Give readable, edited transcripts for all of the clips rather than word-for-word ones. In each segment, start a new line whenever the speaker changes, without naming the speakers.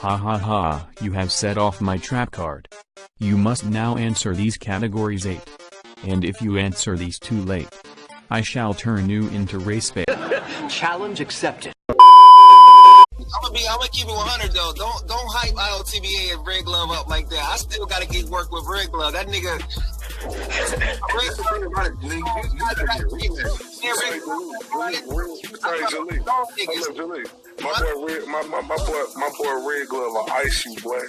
Ha ha ha, you have set off my trap card. You must now answer these categories 8. And if you answer these too late, I shall turn you into race bait.
Challenge accepted.
I'm gonna keep it 100 though. Don't hype IOTBA and Red Glove up like that. I still gotta get work with Red Glove. That nigga.
My boy Red Glove will ice you, boy.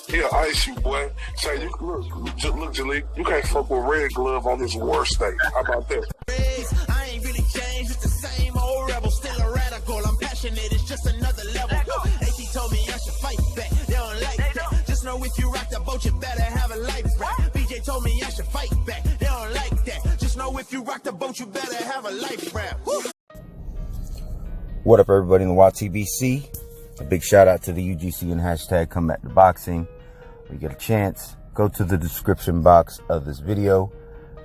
He'll ice you, boy. Say you look, Jalik, you can't fuck with Red Glove on his worst day. How about that?
I ain't really changed, it's the same old rebel, still a radical. I'm passionate, it's just another level. AC told me I should fight back. They don't like that. Just know if you rock the boat, you better have a life raft. BJ told me I should fight back. They don't like that. Just know if you rock the boat, you better have a life raft.
What up, everybody in the YTBC? A big shout out to the UGC and hashtag Come Back to Boxing. When you get a chance, go to the description box of this video.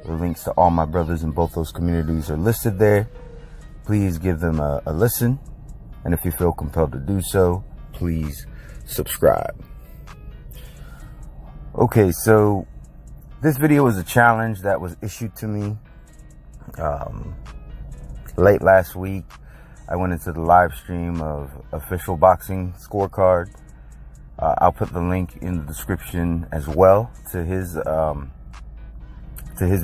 The links to all my brothers in both those communities are listed there. Please give them a listen. And if you feel compelled to do so, please subscribe. Okay, so this video is a challenge that was issued to me late last week. I went into the live stream of Official Boxing Scorecard. I'll put the link in the description as well to his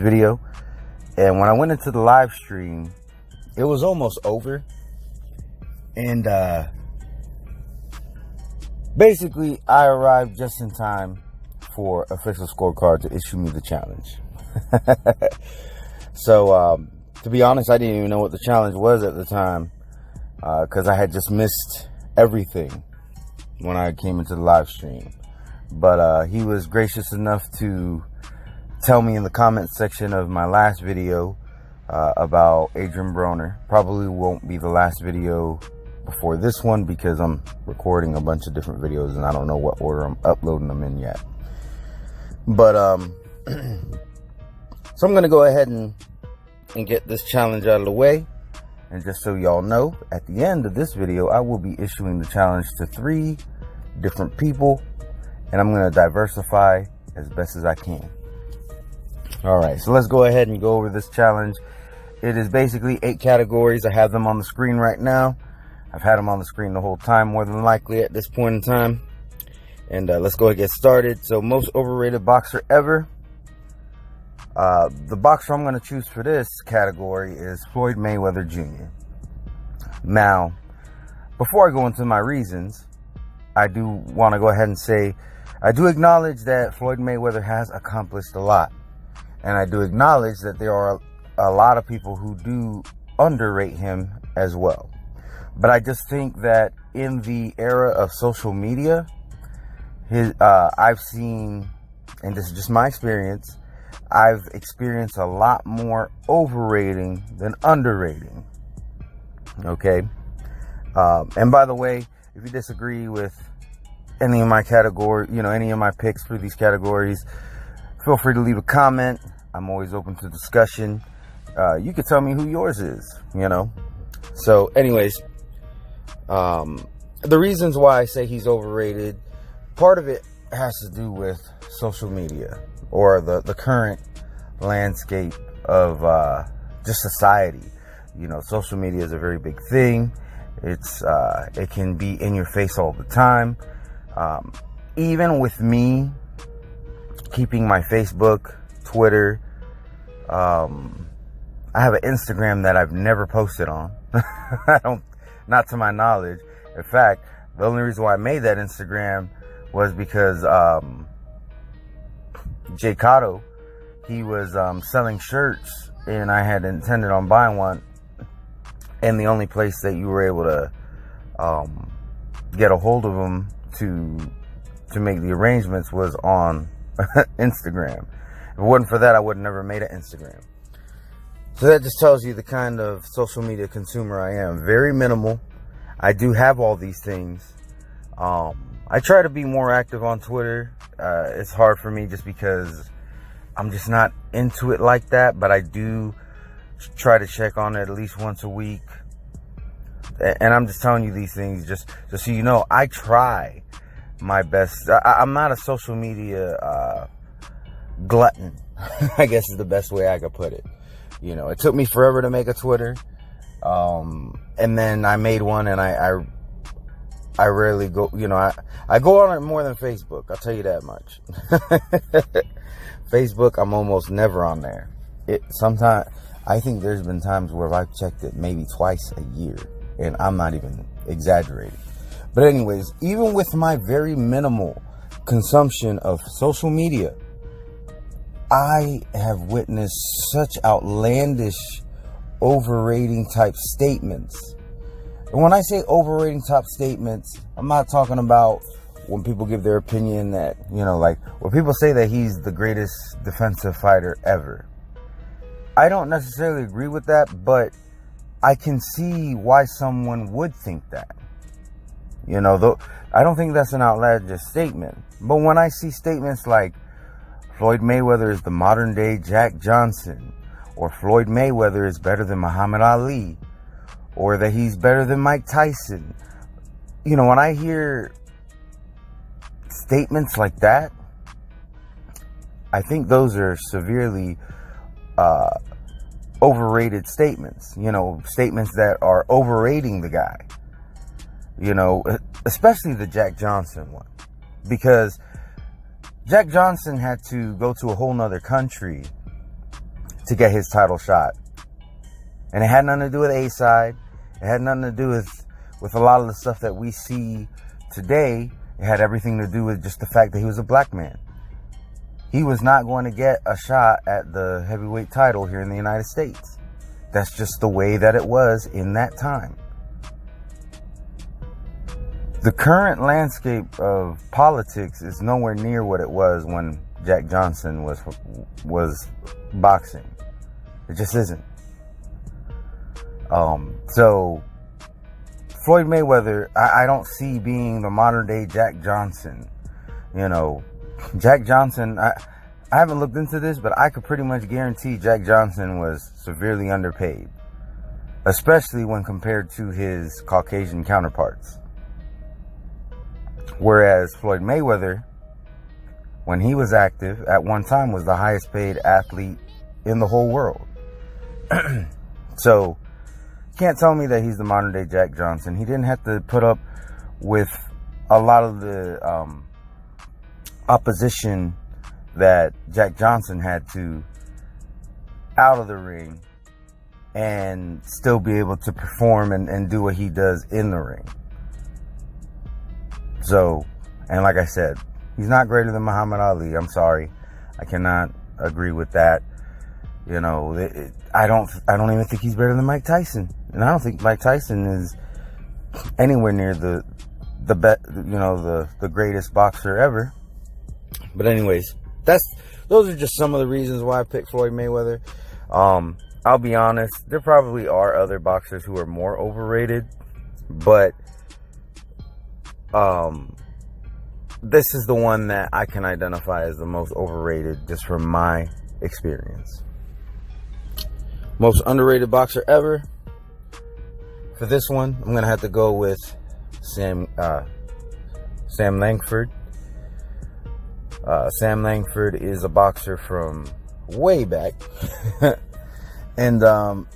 video. And when I went into the live stream, it was almost over. And basically, I arrived just in time for Official Scorecard to issue me the challenge. So, to be honest, I didn't even know what the challenge was at the time, because I had just missed everything when I came into the live stream. But he was gracious enough to tell me in the comment section of my last video about Adrian Broner. Probably won't be the last video before this one, because I'm recording a bunch of different videos and I don't know what order I'm uploading them in yet. But so I'm gonna go ahead and get this challenge out of the way. And just so y'all know, at the end of this video, I will be issuing the challenge to 3 different people, and I'm going to diversify as best as I can. All right, so let's go ahead and go over this challenge. It is basically 8 categories. I have them on the screen right now. I've had them on the screen the whole time, more than likely at this point in time. And let's go ahead and get started. So, most overrated boxer ever. The boxer I'm going to choose for this category is Floyd Mayweather Jr. Now, before I go into my reasons, I do want to go ahead and say, I do acknowledge that Floyd Mayweather has accomplished a lot. And I do acknowledge that there are a lot of people who do underrate him as well. But I just think that in the era of social media, I've seen, and this is just my experience, I've experienced a lot more overrating than underrating. Okay. And by the way, if you disagree with any of my category, any of my picks for these categories, feel free to leave a comment. I'm always open to discussion. You can tell me who yours is, So anyways, the reasons why I say he's overrated, part of it has to do with social media, or the current landscape of just society. Social media is a very big thing. It can be in your face all the time. Even with me keeping my Facebook, Twitter, I have an Instagram that I've never posted on. Not to my knowledge. In fact, the only reason why I made that Instagram was because Jay Cotto, he was selling shirts, and I had intended on buying one, and the only place that you were able to get a hold of them to make the arrangements was on Instagram. If it wasn't for that, I would have never made an Instagram. So that just tells you the kind of social media consumer I am. Very minimal. I do have all these things. I try to be more active on Twitter. It's hard for me just because I'm just not into it like that, but I do try to check on it at least once a week. and I'm just telling you these things just so you know, I try my best. I'm not a social media glutton, I guess is the best way I could put it. You know, it took me forever to make a Twitter, and then I made one, and I rarely go, you know, I go on it more than Facebook, I'll tell you that much. Facebook, I'm almost never on there. Sometimes, I think there's been times where I've checked it maybe twice a year, and I'm not even exaggerating. But anyways, even with my very minimal consumption of social media, I have witnessed such outlandish, overrating type statements. And when I say overrating type statements, I'm not talking about when people give their opinion that, you know, like when people say that he's the greatest defensive fighter ever. I don't necessarily agree with that, but I can see why someone would think that. You know, though I don't think that's an outlandish statement. But when I see statements like Floyd Mayweather is the modern day Jack Johnson, or Floyd Mayweather is better than Muhammad Ali, or that he's better than Mike Tyson. You know, when I hear statements like that, I think those are severely overrated statements. You know, statements that are overrating the guy. You know, especially the Jack Johnson one. Because Jack Johnson had to go to a whole nother country to get his title shot. And it had nothing to do with A-side. It had nothing to do with a lot of the stuff that we see today. It had everything to do with just the fact that he was a black man. He was not going to get a shot at the heavyweight title here in the United States. That's just the way that it was in that time. The current landscape of politics is nowhere near what it was when Jack Johnson was boxing. It just isn't. So Floyd Mayweather, I don't see being the modern day Jack Johnson. You know, Jack Johnson, I haven't looked into this, but I could pretty much guarantee Jack Johnson was severely underpaid, especially when compared to his Caucasian counterparts. Whereas Floyd Mayweather, when he was active, at one time was the highest paid athlete in the whole world. So, can't tell me that he's the modern day Jack Johnson. He didn't have to put up with a lot of the opposition that Jack Johnson had to out of the ring and still be able to perform and do what he does in the ring. So, and like I said, he's not greater than Muhammad Ali. I'm sorry. I cannot agree with that. You know, I don't even think he's better than Mike Tyson. And I don't think Mike Tyson is anywhere near the greatest boxer ever. But anyways, those are just some of the reasons why I picked Floyd Mayweather. I'll be honest, there probably are other boxers who are more overrated, but this is the one that I can identify as the most overrated just from my experience. Most underrated boxer ever. For this one, I'm going to have to go with Sam Langford. Sam Langford is a boxer from way back. And the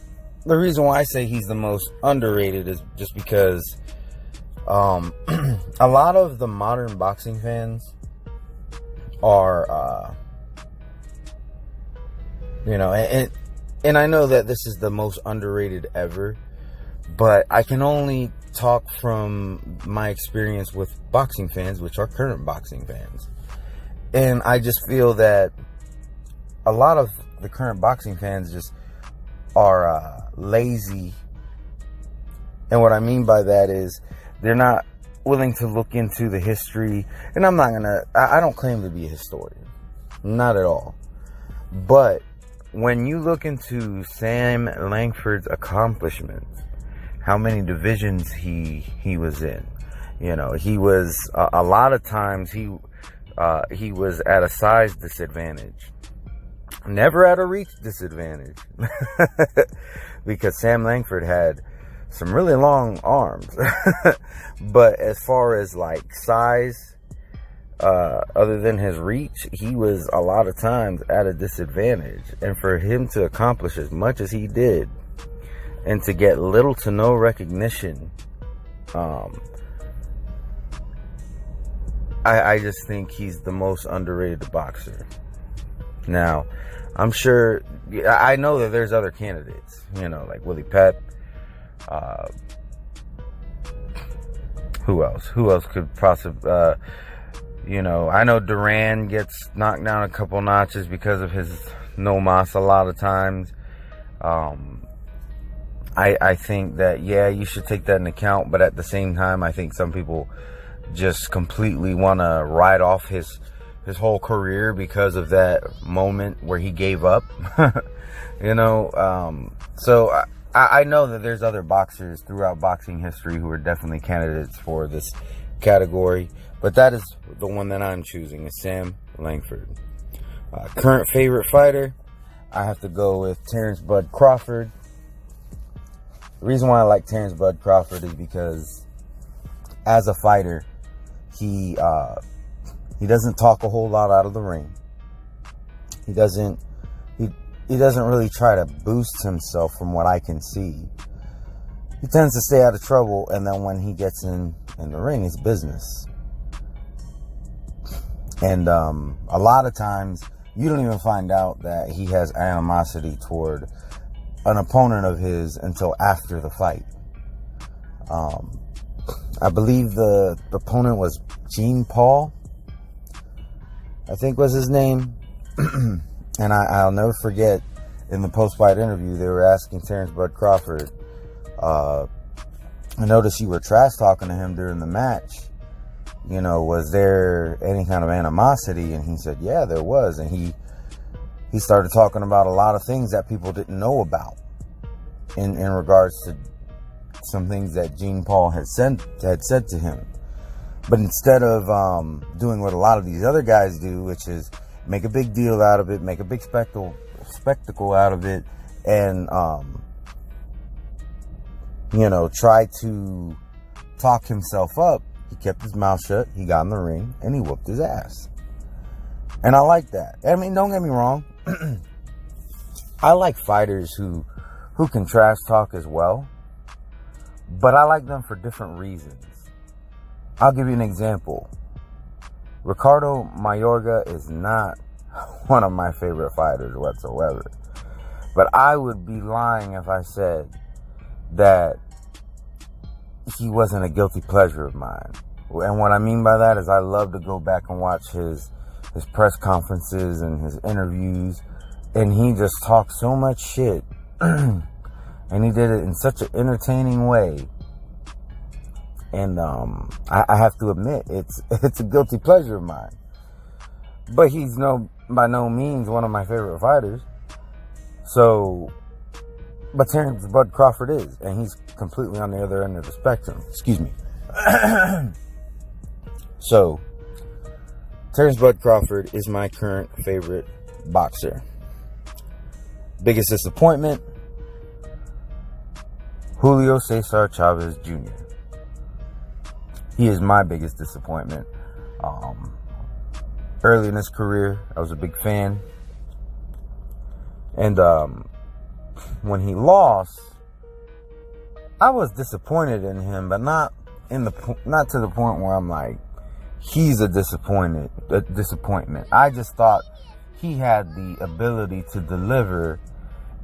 reason why I say he's the most underrated is just because a lot of the modern boxing fans are, and I know that this is the most underrated ever, but I can only talk from my experience with boxing fans, which are current boxing fans. And I just feel that a lot of the current boxing fans just are lazy. And what I mean by that is they're not willing to look into the history. And I don't claim to be a historian. Not at all. But when you look into Sam Langford's accomplishments, how many divisions he was in, you know, he was a lot of times he was at a size disadvantage, never at a reach disadvantage, because Sam Langford had some really long arms. But as far as like size, other than his reach, he was a lot of times at a disadvantage. And for him to accomplish as much as he did and to get little to no recognition, I just think he's the most underrated boxer. Now, I'm sure, I know that there's other candidates, you know, like Willie Pep. Who else? Who else could possibly, you know, I know Duran gets knocked down a couple notches because of his no mas a lot of times. I think that, yeah, you should take that into account, but at the same time, I think some people just completely want to write off his whole career because of that moment where he gave up. You know, so I know that there's other boxers throughout boxing history who are definitely candidates for this category, but that is the one that I'm choosing, is Sam Langford. Current favorite fighter, I have to go with Terrence Bud Crawford. The reason why I like Terrence Bud Crawford is because as a fighter, he doesn't talk a whole lot out of the ring. He doesn't really try to boost himself from what I can see. He tends to stay out of trouble, and then when he gets in the ring, it's business. And a lot of times, you don't even find out that he has animosity toward an opponent of his until after the fight. I believe the opponent was Gene Paul, I think was his name. And I'll never forget, in the post-fight interview, they were asking Terrence Bud Crawford, I noticed you were trash talking to him during the match. You know, was there any kind of animosity? And he said, yeah, there was. And he started talking about a lot of things that people didn't know about in regards to some things that Gene Paul had said to him. But instead of doing what a lot of these other guys do, which is make a big deal out of it, make a big spectacle out of it, and you know, try to talk himself up, he kept his mouth shut, he got in the ring, and he whooped his ass. And I like that. I mean, don't get me wrong. I like fighters who can trash talk as well, but I like them for different reasons. I'll give you an example. Ricardo Mayorga is not one of my favorite fighters whatsoever. But I would be lying if I said that he wasn't a guilty pleasure of mine. And what I mean by that is I love to go back and watch his press conferences and his interviews. And he just talked so much shit. And he did it in such an entertaining way. And I have to admit, it's a guilty pleasure of mine. But he's by no means one of my favorite fighters. So, but Terrence Bud Crawford is, and he's completely on the other end of the spectrum. Excuse me. So, Terrence Bud Crawford is my current favorite boxer. Biggest disappointment, Julio Cesar Chavez Jr. He is my biggest disappointment. Early in his career, I was a big fan. And when he lost, I was disappointed in him, but not to the point where I'm like, he's a disappointment. I just thought he had the ability to deliver,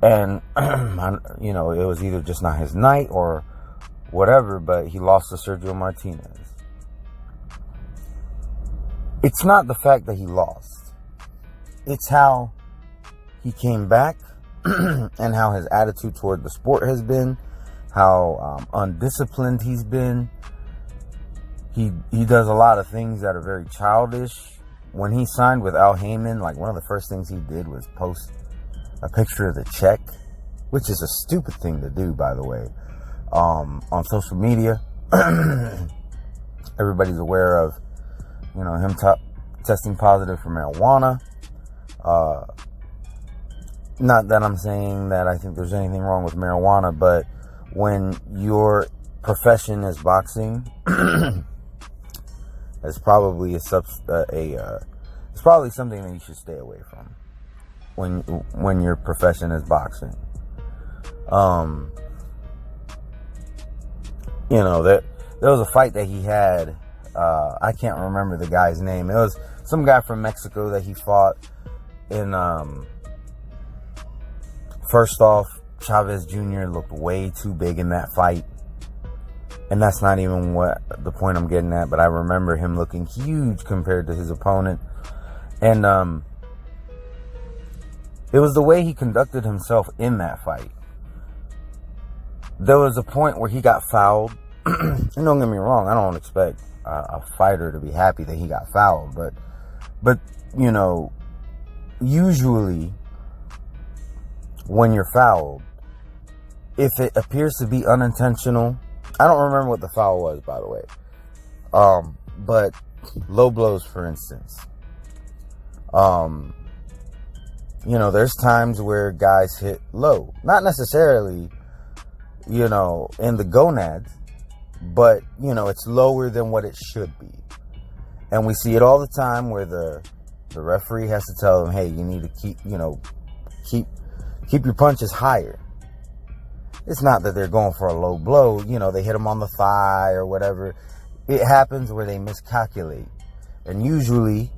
and you know, it was either just not his night or whatever, but he lost to Sergio Martinez. It's not the fact that he lost. It's how he came back and how his attitude toward the sport has been, how undisciplined he's been. He does a lot of things that are very childish. When he signed with Al Heyman, like, one of the first things he did was post a picture of the check, which is a stupid thing to do, by the way, on social media. Everybody's aware of, you know, him testing positive for marijuana. Not that I'm saying that I think there's anything wrong with marijuana, but when your profession is boxing, it's probably it's probably something that you should stay away from when your profession is boxing. You know, there was a fight that he had. I can't remember the guy's name. It was some guy from Mexico that he fought. And first off, Chavez Jr. looked way too big in that fight. And that's not even what the point I'm getting at. But I remember him looking huge compared to his opponent. And it was the way he conducted himself in that fight. There was a point where he got fouled. And don't get me wrong, I don't expect a fighter to be happy that he got fouled. But you know, usually when you're fouled, if it appears to be unintentional, I don't remember what the foul was, by the way. But low blows, for instance. You know, there's times where guys hit low. Not necessarily, you know, in the gonads, but, you know, it's lower than what it should be. And we see it all the time where the referee has to tell them, hey, you need to keep your punches higher. It's not that they're going for a low blow. You know, they hit them on the thigh or whatever. It happens where they miscalculate. And usually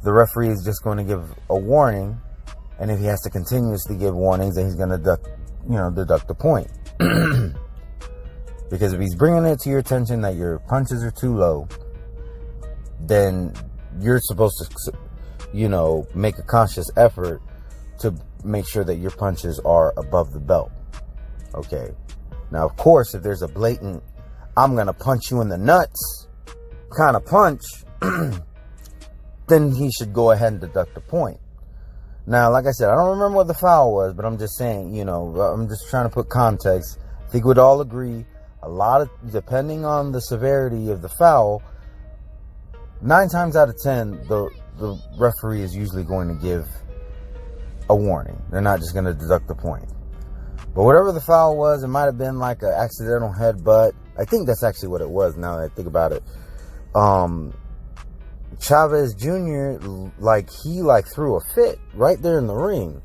the referee is just going to give a warning. And if he has to continuously give warnings, then he's going to deduct the point. Because if he's bringing it to your attention that your punches are too low, then you're supposed to, you know, make a conscious effort to make sure that your punches are above the belt. Okay. Now, of course, if there's a blatant, I'm going to punch you in the nuts kind of punch, then he should go ahead and deduct the point. Now, like I said, I don't remember what the foul was, but I'm just saying, you know, I'm just trying to put context. I think we'd all agree, depending on the severity of the foul, 9 times out of 10, the referee is usually going to give a warning. They're not just going to deduct the point. But whatever the foul was, it might have been like an accidental headbutt. I think that's actually what it was now that I think about it. Chavez Jr., he threw a fit right there in the ring.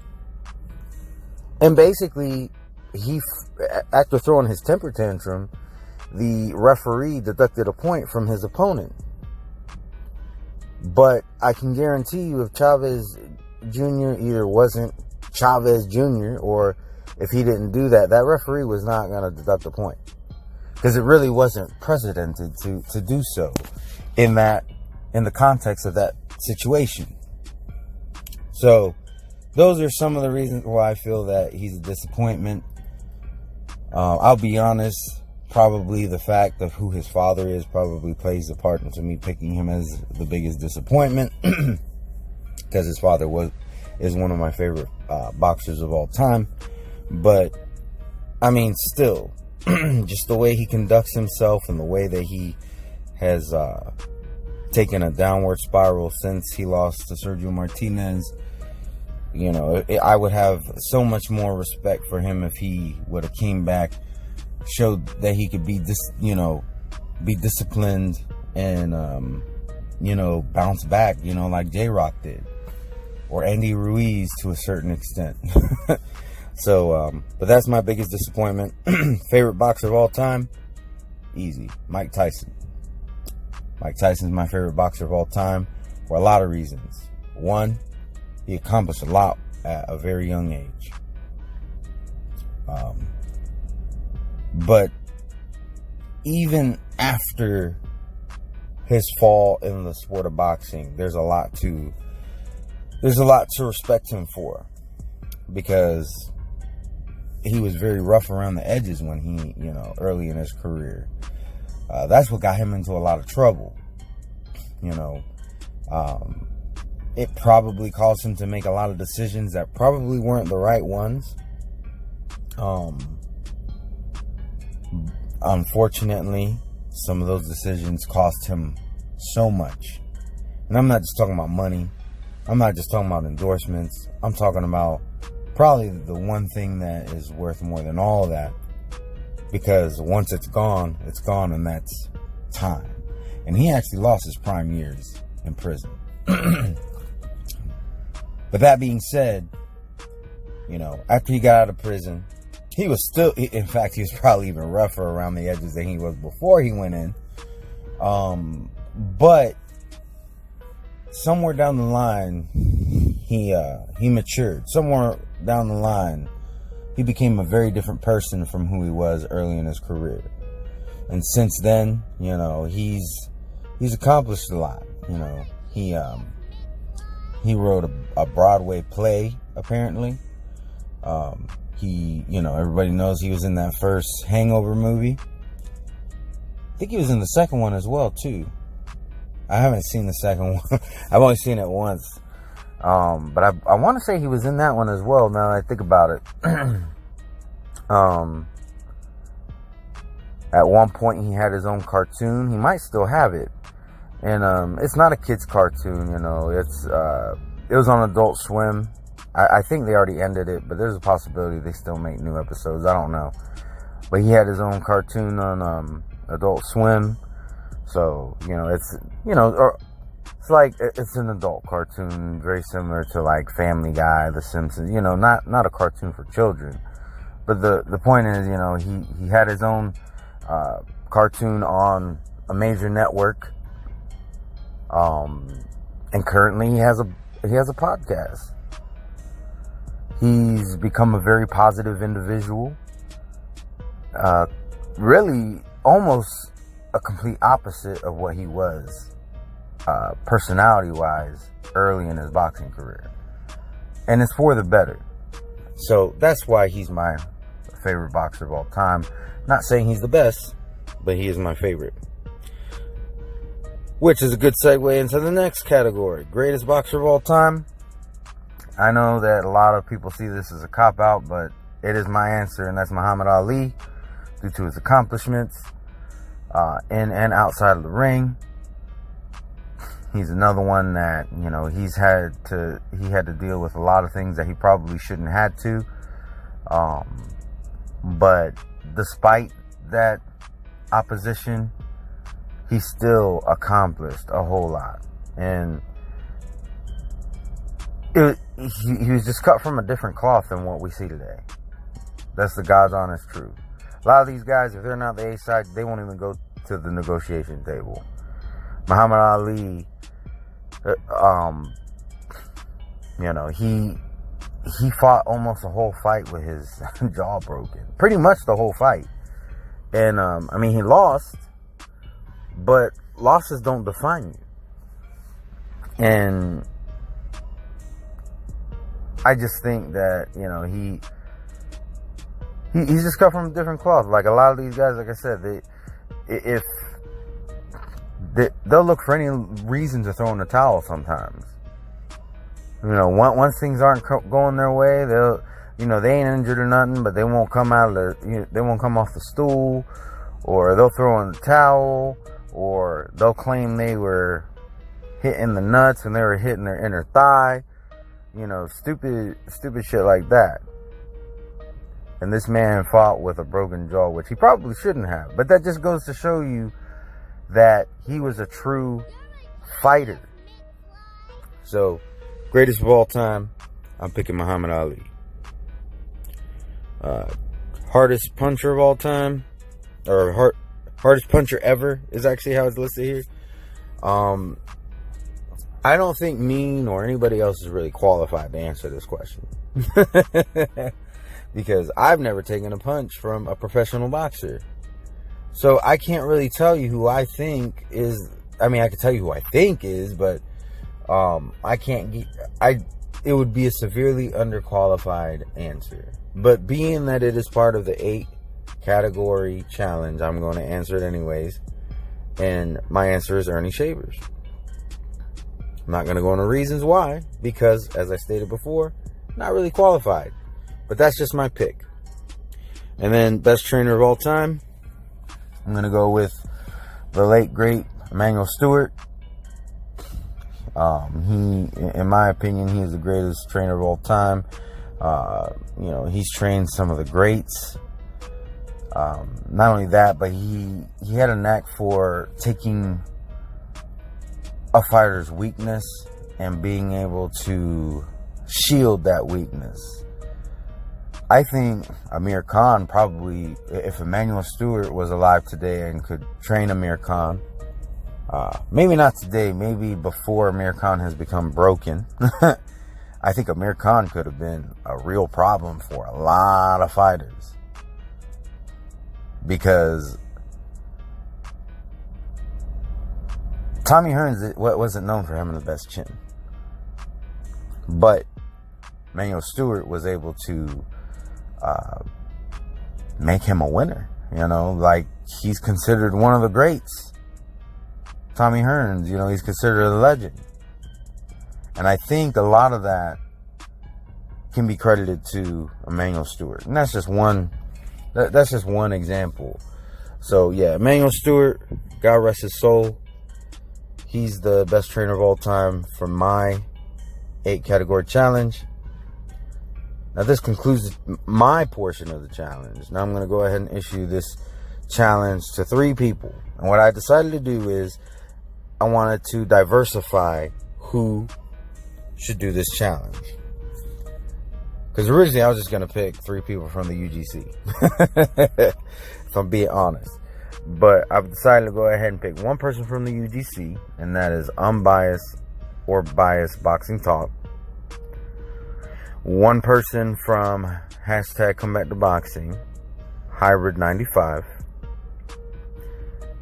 And basically, after throwing his temper tantrum, the referee deducted a point from his opponent. But I can guarantee you, if Chavez Jr. either wasn't Chavez Jr. or if he didn't do that, that referee was not going to deduct a point. Because it really wasn't precedented to do so in the context of that situation. So those are some of the reasons why I feel that he's a disappointment. I'll be honest, probably the fact of who his father is probably plays a part into me picking him as the biggest disappointment. Because his father is one of my favorite boxers of all time. But I mean, still, just the way he conducts himself and the way that he has taken a downward spiral since he lost to Sergio Martinez. You know, I would have so much more respect for him if he would have came back, showed that he could be disciplined and bounce back, like J-Rock did, or Andy Ruiz to a certain extent. So, but that's my biggest disappointment. Favorite boxer of all time? Easy. Mike Tyson. Mike Tyson's my favorite boxer of all time for a lot of reasons. One, he accomplished a lot at a very young age. But even after his fall in the sport of boxing, there's a lot to respect him for, because he was very rough around the edges when he, early in his career. That's what got him into a lot of trouble. It probably caused him to make a lot of decisions that probably weren't the right ones. Unfortunately, some of those decisions cost him so much. And I'm not just talking about money. I'm not just talking about endorsements. I'm talking about probably the one thing that is worth more than all of that because once it's gone, and that's time. And he actually lost his prime years in prison. But that being said, after he got out of prison, he was still, in fact, he was probably even rougher around the edges than he was before he went in. But somewhere down the line, he matured. Somewhere down the line, he became a very different person from who he was early in his career. And since then, he's accomplished a lot. He wrote a Broadway play, apparently. Everybody knows he was in that first Hangover movie. I think he was in the second one as well, too. I haven't seen the second one. I've only seen it once. But I want to say he was in that one as well, now that I think about it. At one point, he had his own cartoon. He might still have it. And it's not a kid's cartoon, it was on Adult Swim. I think they already ended it, but there's a possibility they still make new episodes. I don't know. But he had his own cartoon on Adult Swim. So, it's an adult cartoon, very similar to like Family Guy, The Simpsons, not a cartoon for children. But the point is, he had his own cartoon on a major network. And currently he has a podcast. He's become a very positive individual. Really almost a complete opposite of what he was, personality-wise, early in his boxing career. And it's for the better. So that's why he's my favorite boxer of all time. Not saying he's the best, but he is my favorite. Which is a good segue into the next category. Greatest boxer of all time. I know that a lot of people see this as a cop-out, but it is my answer, and that's Muhammad Ali, due to his accomplishments in and outside of the ring. He's another one that, he had to deal with a lot of things that he probably shouldn't have had to. But despite that opposition, he still accomplished a whole lot. And he was just cut from a different cloth than what we see today. That's the God's honest truth. A lot of these guys, if they're not the A side, they won't even go to the negotiation table. Muhammad Ali, he fought almost the whole fight with his jaw broken. Pretty much the whole fight. And, he lost. But losses don't define you. And I just think that, he's just cut from a different cloth. Like a lot of these guys, like I said, they'll look for any reason to throw in the towel sometimes. Once things aren't going their way, they ain't injured or nothing, but they won't come they won't come off the stool, or they'll throw in the towel. Or they'll claim they were hitting the nuts and they were hitting their inner thigh. Stupid shit like that. And this man fought with a broken jaw, which he probably shouldn't have. But that just goes to show you that he was a true fighter. So, greatest of all time, I'm picking Muhammad Ali. Hardest puncher of all time, or hardest puncher ever is actually how it's listed here. I don't think me or anybody else is really qualified to answer this question. Because I've never taken a punch from a professional boxer. So I can't really tell you who I think is. I can tell you who I think is, but I can't. It would be a severely underqualified answer. But being that it is part of the 8 category challenge, I'm going to answer it anyways. And my answer is Ernie Shavers. I'm not going to go into reasons why, because as I stated before, not really qualified. But that's just my pick. And then best trainer of all time, I'm going to go with the late great Emanuel Stewart. In my opinion, he is the greatest trainer of all time. He's trained some of the greats. Not only that, but he had a knack for taking a fighter's weakness and being able to shield that weakness. I think Amir Khan probably, if Emmanuel Stewart was alive today and could train Amir Khan, maybe not today, maybe before Amir Khan has become broken, I think Amir Khan could have been a real problem for a lot of fighters. Because Tommy Hearns wasn't known for having the best chin. But Emmanuel Stewart was able to make him a winner. You know, like, he's considered one of the greats. Tommy Hearns, you know, he's considered a legend. And I think a lot of that can be credited to Emmanuel Stewart. And that's just one example. So, yeah, Emmanuel Stewart, God rest his soul. He's the best trainer of all time for my 8-category challenge. Now, this concludes my portion of the challenge. Now, I'm going to go ahead and issue this challenge to 3 people. And what I decided to do is I wanted to diversify who should do this challenge. Because originally I was just going to pick 3 people from the UGC. If I'm being honest. But I've decided to go ahead and pick 1 person from the UGC. And that is Unbiased or Biased Boxing Talk. 1 person from hashtag Come Back to Boxing, Hybrid 95.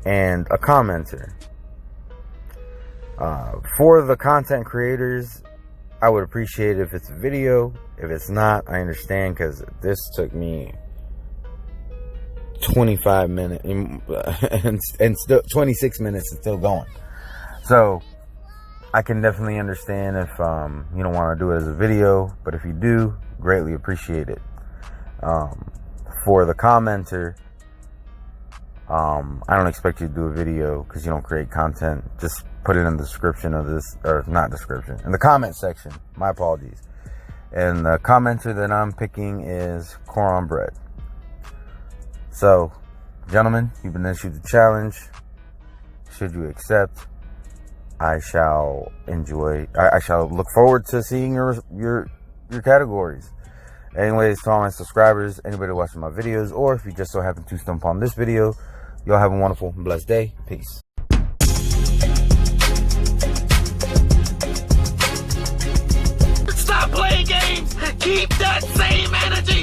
And a commenter. For the content creators, I would appreciate it if it's a video. If it's not, I understand, because this took me 25 minutes and still 26 minutes and still going. So I can definitely understand if you don't want to do it as a video, but if you do, greatly appreciate it. For the commenter, I don't expect you to do a video because you don't create content. Just put it in the description of this, or not description, in the comment section. My apologies. And the commenter that I'm picking is Coron Bread. So, gentlemen, you've been issued the challenge. Should you accept, I shall look forward to seeing your categories. Anyways, to all my subscribers, anybody watching my videos, or if you just so happen to stumble upon this video, y'all have a wonderful and blessed day. Peace.
Stop playing games. Keep that same energy.